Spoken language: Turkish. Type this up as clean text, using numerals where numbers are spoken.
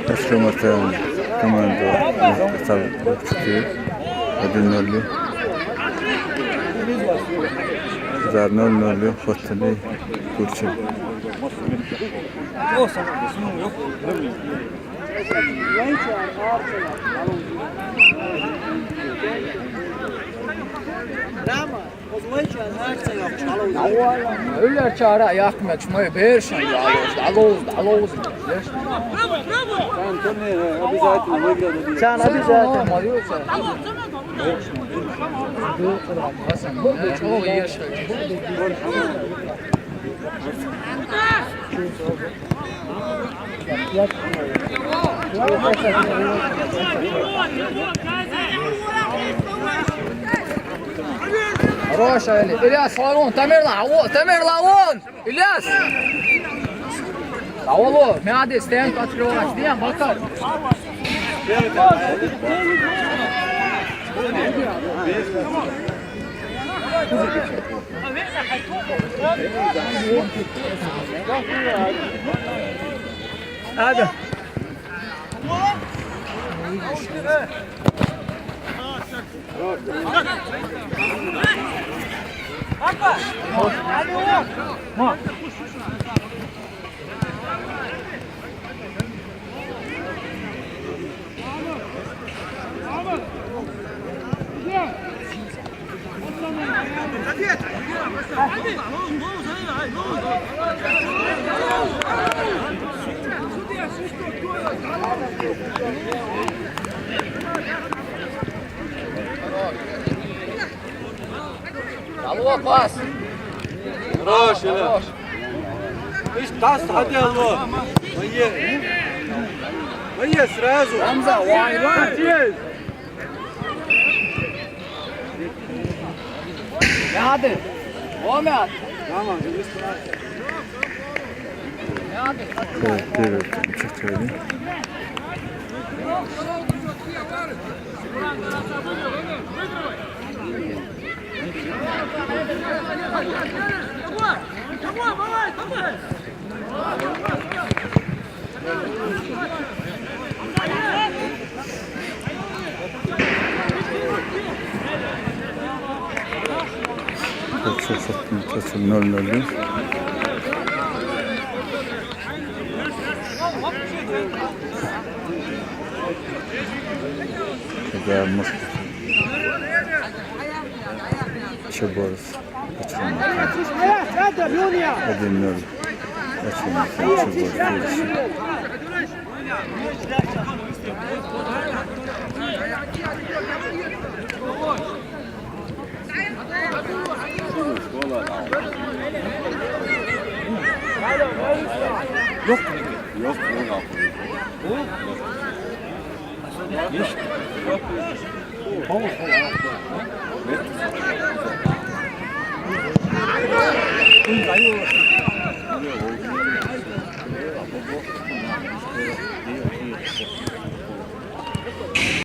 Başka komando kasal çıkıyor. Ödünlü. Zar 0-0 Fatih'le Kurçun. Öyle çare ayakma açmayı beğersen alıyoruz. Sen abi zaten alıyorsan. Çok iyi yaşıyor. Хорош, Ильяс, лавон, Тамир лавон, Ильяс. Лаволо, мяди, стенку открываешь, диям, bakar. Hadi. Алло, пас. Хорош, Илья. Ишь, таз, ходи, алло. Мои сразу. Hamza, vay. Hadi. Ahmet. Tamam, Evet, çıktı. Çok 0-0. Güzel Mustafa. Çaboruz. Ödünlü. Yok. Yok. Yok.